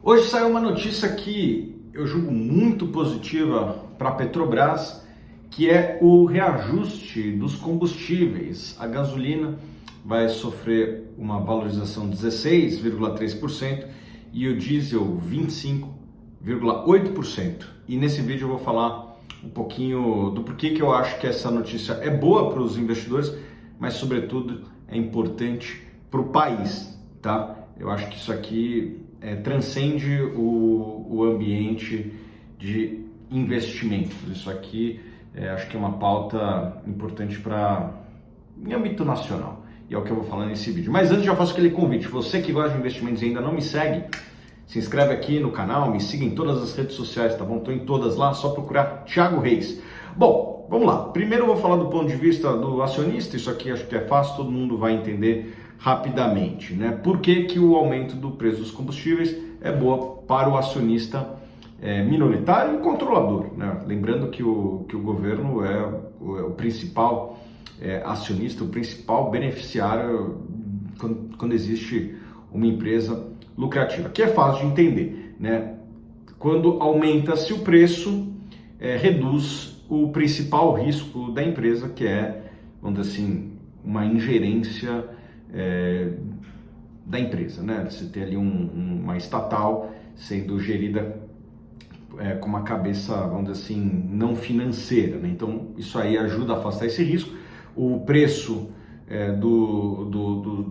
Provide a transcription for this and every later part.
Hoje saiu uma notícia que eu julgo muito positiva para a Petrobras, que é o reajuste dos combustíveis. A gasolina vai sofrer uma valorização de 16,3% e o diesel 25,8%. E nesse vídeo eu vou falar um pouquinho do porquê que eu acho que essa notícia é boa para os investidores, mas sobretudo é importante para o país, tá? Eu acho que isso aqui transcende o ambiente de investimentos. Isso aqui acho que é uma pauta importante para em âmbito nacional. E é o que eu vou falar nesse vídeo. Mas antes já faço aquele convite. Você que gosta de investimentos e ainda não me segue, se inscreve aqui no canal, me siga em todas as redes sociais, tá bom? Estou em todas lá, só procurar Thiago Reis. Bom, vamos lá. Primeiro eu vou falar do ponto de vista do acionista. Isso aqui acho que é fácil, todo mundo vai entender rapidamente, né? Por que que o aumento do preço dos combustíveis é boa para o acionista minoritário e controlador, né? Lembrando que o governo é o principal acionista, o principal beneficiário quando existe uma empresa lucrativa, que é fácil de entender, né? Quando aumenta-se o preço, reduz o principal risco da empresa, que é, vamos dizer assim, uma ingerência da empresa, né? Você tem ali uma estatal sendo gerida com uma cabeça, vamos dizer assim, não financeira, né? Então isso aí ajuda a afastar esse risco. O preço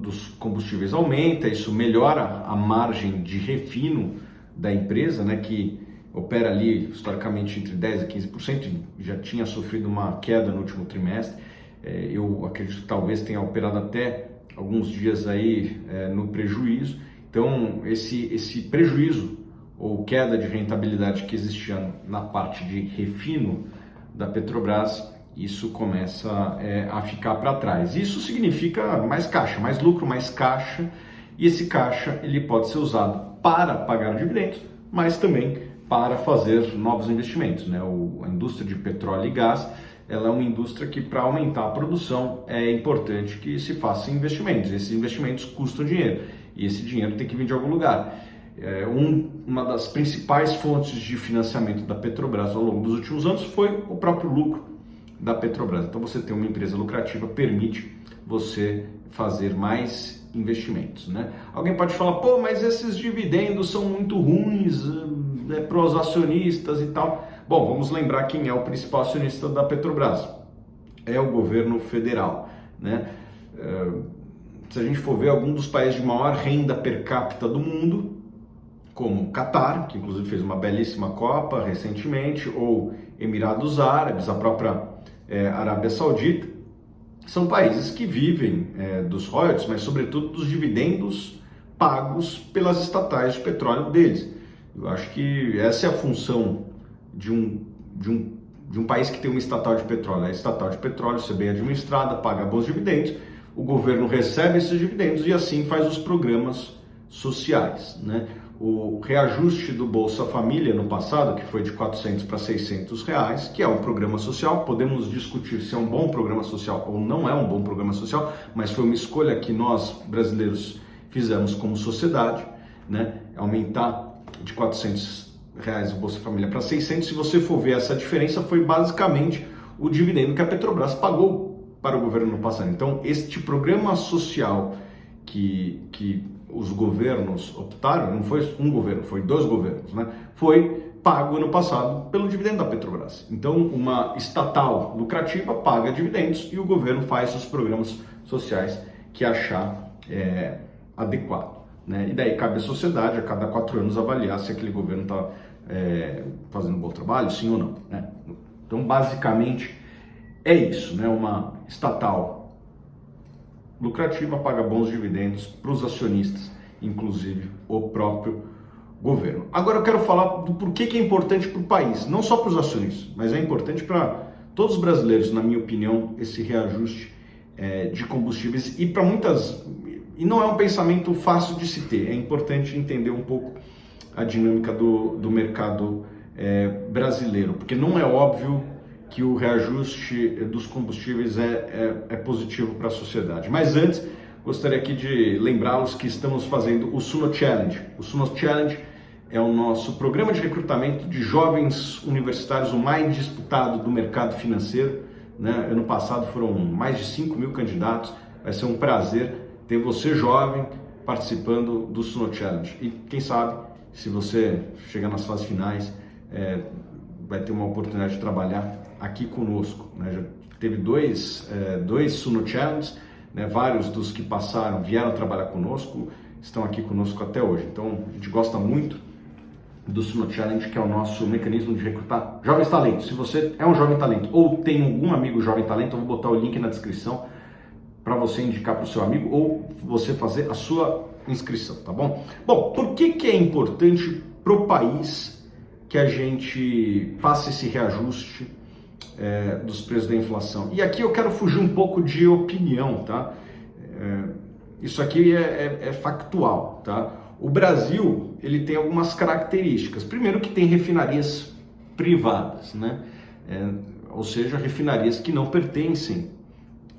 dos combustíveis aumenta, isso melhora a margem de refino da empresa, né? Que opera ali historicamente entre 10% e 15%, já tinha sofrido uma queda no último trimestre. Eu acredito que talvez tenha operado até alguns dias aí no prejuízo. Então esse prejuízo ou queda de rentabilidade que existia na parte de refino da Petrobras, isso começa a ficar para trás. Isso significa mais caixa, mais lucro, mais caixa, e esse caixa ele pode ser usado para pagar dividendos, mas também para fazer novos investimentos, né? A indústria de petróleo e gás, ela é uma indústria que, para aumentar a produção, é importante que se façam investimentos. Esses investimentos custam dinheiro e esse dinheiro tem que vir de algum lugar. Uma das principais fontes de financiamento da Petrobras ao longo dos últimos anos foi o próprio lucro da Petrobras. Então, você ter uma empresa lucrativa permite você fazer mais investimentos, né? Alguém pode falar, pô, mas esses dividendos são muito ruins para os acionistas e tal. Bom, vamos lembrar quem é o principal acionista da Petrobras. É o governo federal, né? Se a gente for ver algum dos países de maior renda per capita do mundo, como o Catar, que inclusive fez uma belíssima Copa recentemente, ou Emirados Árabes, a própria Arábia Saudita, são países que vivem dos royalties, mas sobretudo dos dividendos pagos pelas estatais de petróleo deles. Eu acho que essa é a função de um país que tem uma estatal de petróleo. A estatal de petróleo ser bem administrada, paga bons dividendos, o governo recebe esses dividendos e assim faz os programas sociais, né? O reajuste do Bolsa Família no passado, que foi de 400 para 600 reais, que é um programa social. Podemos discutir se é um bom programa social ou não é um bom programa social, mas foi uma escolha que nós brasileiros fizemos como sociedade, né? Aumentar de 400 reais o Bolsa Família para 600. Se você for ver essa diferença, foi basicamente o dividendo que a Petrobras pagou para o governo no passado. Então, este programa social que os governos optaram, não foi um governo, foi dois governos, né? Foi pago ano passado pelo dividendo da Petrobras. Então, uma estatal lucrativa paga dividendos e o governo faz os programas sociais que achar adequado, né? E daí cabe à sociedade, a cada 4 anos, avaliar se aquele governo está fazendo um bom trabalho, sim ou não, né? Então, basicamente, é isso, né? Uma estatal lucrativa paga bons dividendos para os acionistas, inclusive o próprio governo. Agora eu quero falar do porquê que é importante para o país, não só para os acionistas, mas é importante para todos os brasileiros, na minha opinião, esse reajuste de combustíveis e para muitas... E não é um pensamento fácil de se ter, é importante entender um pouco a dinâmica do mercado brasileiro, porque não é óbvio que o reajuste dos combustíveis é positivo para a sociedade. Mas antes, gostaria aqui de lembrá-los que estamos fazendo o Suno Challenge. O Suno Challenge é o nosso programa de recrutamento de jovens universitários, o mais disputado do mercado financeiro, né? Ano passado foram mais de 5 mil candidatos. Vai ser um prazer ter você jovem participando do Suno Challenge. E quem sabe, se você chegar nas fases finais, vai ter uma oportunidade de trabalhar aqui conosco, né? Já teve dois Suno Challenges, né? Vários dos que passaram vieram trabalhar conosco, estão aqui conosco até hoje. Então a gente gosta muito do Suno Challenge, que é o nosso mecanismo de recrutar jovens talentos. Se você é um jovem talento ou tem algum amigo jovem talento, eu vou botar o link na descrição para você indicar para o seu amigo ou você fazer a sua inscrição, tá bom? Bom, por que é importante para o país que a gente faça esse reajuste dos preços da inflação? E aqui eu quero fugir um pouco de opinião, tá? Isso aqui é factual, tá? O Brasil, ele tem algumas características. Primeiro que tem refinarias privadas, né? Ou seja, refinarias que não pertencem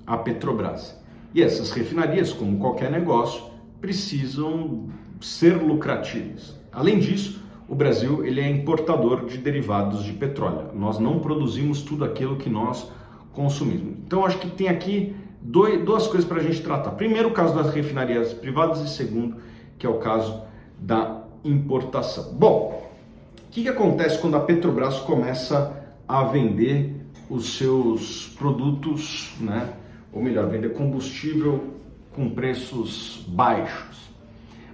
à Petrobras. E essas refinarias, como qualquer negócio, precisam ser lucrativas. Além disso, o Brasil ele é importador de derivados de petróleo. Nós não produzimos tudo aquilo que nós consumimos. Então, acho que tem aqui duas coisas para a gente tratar. Primeiro, o caso das refinarias privadas e segundo, que é o caso da importação. Bom, o que acontece quando a Petrobras começa a vender os seus produtos, né? Ou melhor, vender combustível com preços baixos?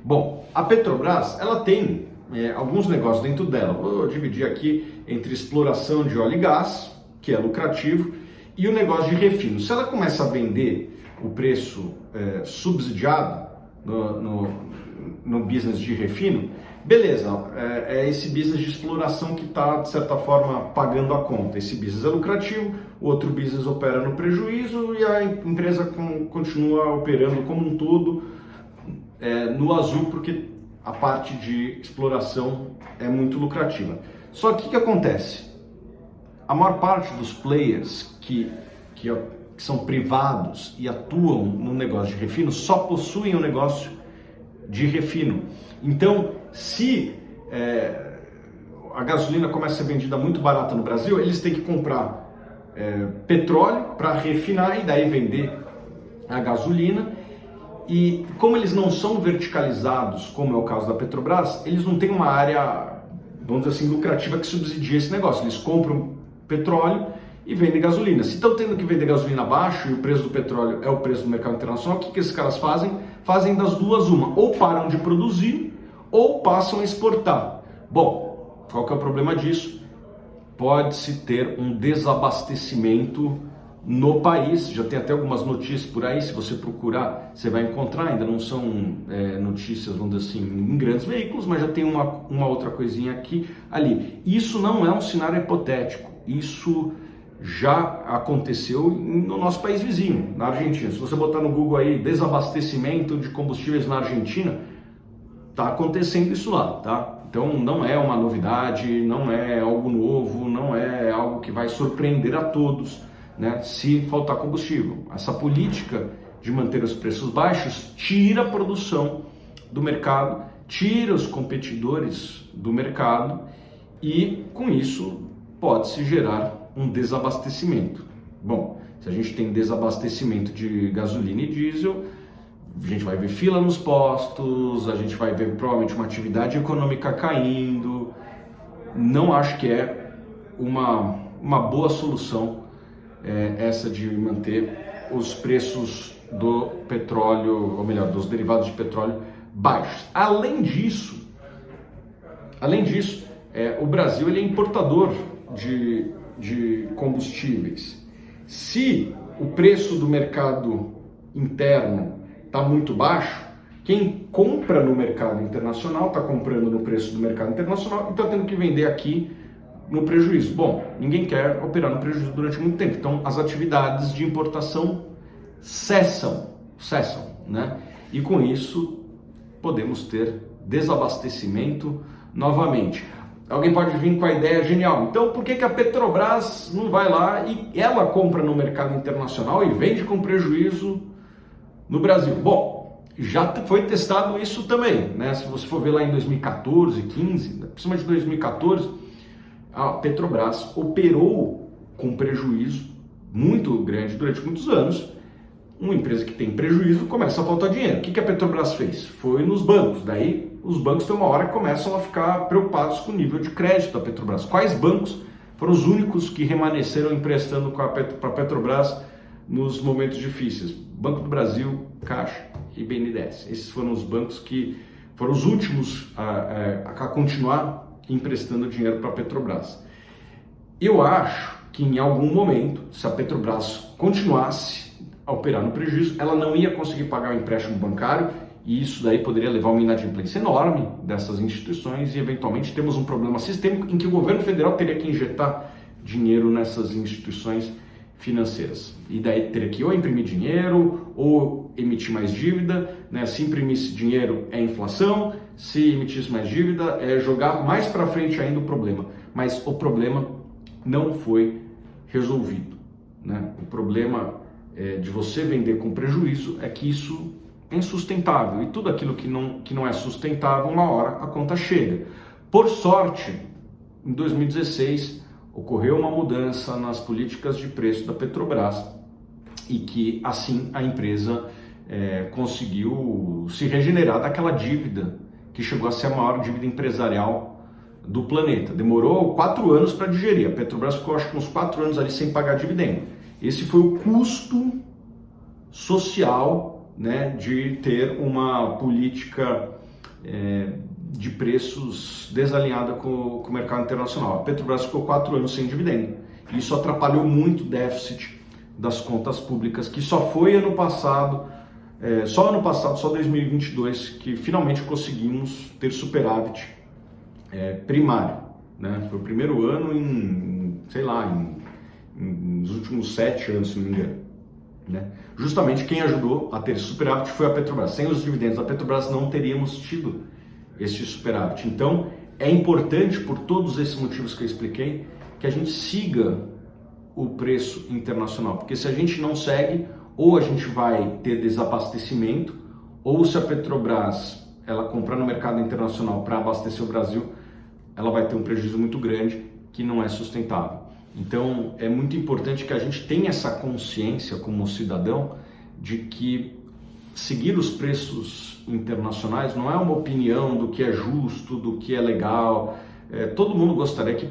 Bom, a Petrobras, ela tem alguns negócios dentro dela. Vou dividir aqui entre exploração de óleo e gás, que é lucrativo, e o negócio de refino. Se ela começa a vender o preço subsidiado no business de refino, beleza, é esse business de exploração que está, de certa forma, pagando a conta. Esse business é lucrativo, o outro business opera no prejuízo e a empresa continua operando como um todo no azul, porque a parte de exploração é muito lucrativa. Só que o que acontece? A maior parte dos players que são privados e atuam no negócio de refino só possuem o negócio de refino. Então, se a gasolina começa a ser vendida muito barata no Brasil, eles têm que comprar petróleo para refinar e daí vender a gasolina. E como eles não são verticalizados, como é o caso da Petrobras, eles não têm uma área, vamos dizer assim, lucrativa que subsidia esse negócio. Eles compram petróleo e vendem gasolina. Se estão tendo que vender gasolina abaixo e o preço do petróleo é o preço do mercado internacional, o que esses caras fazem? Fazem das duas uma, ou param de produzir ou passam a exportar. Bom, qual que é o problema disso? Pode-se ter um desabastecimento no país. Já tem até algumas notícias por aí, se você procurar, você vai encontrar. Ainda não são notícias, vamos dizer assim, em grandes veículos, mas já tem uma outra coisinha aqui, ali. Isso não é um cenário hipotético, isso já aconteceu no nosso país vizinho, na Argentina. Se você botar no Google aí, desabastecimento de combustíveis na Argentina, tá acontecendo isso lá, tá? Então não é uma novidade, não é algo novo, não é algo que vai surpreender a todos, né, se faltar combustível. Essa política de manter os preços baixos tira a produção do mercado, tira os competidores do mercado e com isso pode-se gerar um desabastecimento. Bom, se a gente tem desabastecimento de gasolina e diesel, a gente vai ver fila nos postos, a gente vai ver provavelmente uma atividade econômica caindo. Não acho que é uma boa solução essa de manter os preços do petróleo, ou melhor, dos derivados de petróleo baixos. Além disso, o Brasil ele é importador de combustíveis. Se o preço do mercado interno está muito baixo, quem compra no mercado internacional está comprando no preço do mercado internacional e está tendo que vender aqui no prejuízo. Bom, ninguém quer operar no prejuízo durante muito tempo, então as atividades de importação cessam, né? E com isso podemos ter desabastecimento novamente. Alguém pode vir com a ideia genial, então por que a Petrobras não vai lá e ela compra no mercado internacional e vende com prejuízo no Brasil? Bom, já foi testado isso também, né? Se você for ver lá em 2014, 15, principalmente 2014, a Petrobras operou com prejuízo muito grande durante muitos anos. Uma empresa que tem prejuízo começa a faltar dinheiro. O que a Petrobras fez? Foi nos bancos. Daí os bancos tem uma hora que começam a ficar preocupados com o nível de crédito da Petrobras. Quais bancos foram os únicos que permaneceram emprestando para a Petrobras nos momentos difíceis? Banco do Brasil, Caixa e BNDES. Esses foram os bancos que foram os últimos a continuar emprestando dinheiro para a Petrobras. Eu acho que em algum momento, se a Petrobras continuasse a operar no prejuízo, ela não ia conseguir pagar o empréstimo bancário e isso daí poderia levar a uma inadimplência enorme dessas instituições e eventualmente temos um problema sistêmico em que o governo federal teria que injetar dinheiro nessas instituições financeiras. E daí teria que ou imprimir dinheiro ou emitir mais dívida, né? Se imprimisse dinheiro é inflação, se emitisse mais dívida é jogar mais para frente ainda o problema. Mas o problema não foi resolvido, né? O problema de você vender com prejuízo é que isso é insustentável e tudo aquilo que não é sustentável, uma hora a conta chega. Por sorte, em 2016 ocorreu uma mudança nas políticas de preço da Petrobras e que assim a empresa conseguiu se regenerar daquela dívida que chegou a ser a maior dívida empresarial do planeta. Demorou 4 anos para digerir. A Petrobras ficou acho que uns 4 anos ali sem pagar dividendo. Esse foi o custo social, né, de ter uma política de preços desalinhada com o mercado internacional. A Petrobras ficou 4 anos sem dividendo. Isso atrapalhou muito o déficit das contas públicas, que só foi ano passado, só 2022, que finalmente conseguimos ter superávit primário, né? Foi o primeiro ano nos últimos 7 anos, se não me engano, né? Justamente quem ajudou a ter superávit foi a Petrobras. Sem os dividendos da Petrobras não teríamos tido esse superávit. Então é importante, por todos esses motivos que eu expliquei, que a gente siga o preço internacional, porque se a gente não segue, ou a gente vai ter desabastecimento, ou se a Petrobras ela comprar no mercado internacional para abastecer o Brasil, ela vai ter um prejuízo muito grande que não é sustentável. Então é muito importante que a gente tenha essa consciência como cidadão de que seguir os preços internacionais não é uma opinião do que é justo, do que é legal. Todo mundo gostaria que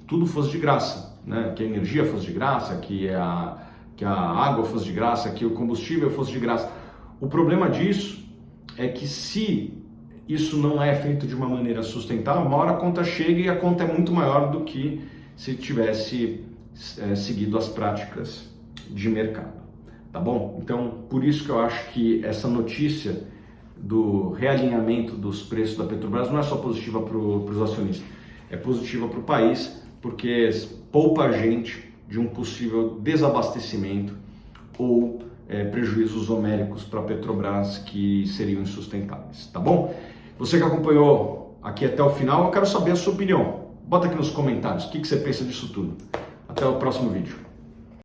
tudo fosse de graça, né? Que a energia fosse de graça, que a água fosse de graça, que o combustível fosse de graça. O problema disso é que se isso não é feito de uma maneira sustentável, uma hora a conta chega e a conta é muito maior do que se tivesse seguido as práticas de mercado, tá bom? Então, por isso que eu acho que essa notícia do realinhamento dos preços da Petrobras não é só positiva para os acionistas, é positiva para o país, porque poupa a gente de um possível desabastecimento ou prejuízos homéricos para a Petrobras que seriam insustentáveis, tá bom? Você que acompanhou aqui até o final, eu quero saber a sua opinião. Bota aqui nos comentários o que você pensa disso tudo. Até o próximo vídeo.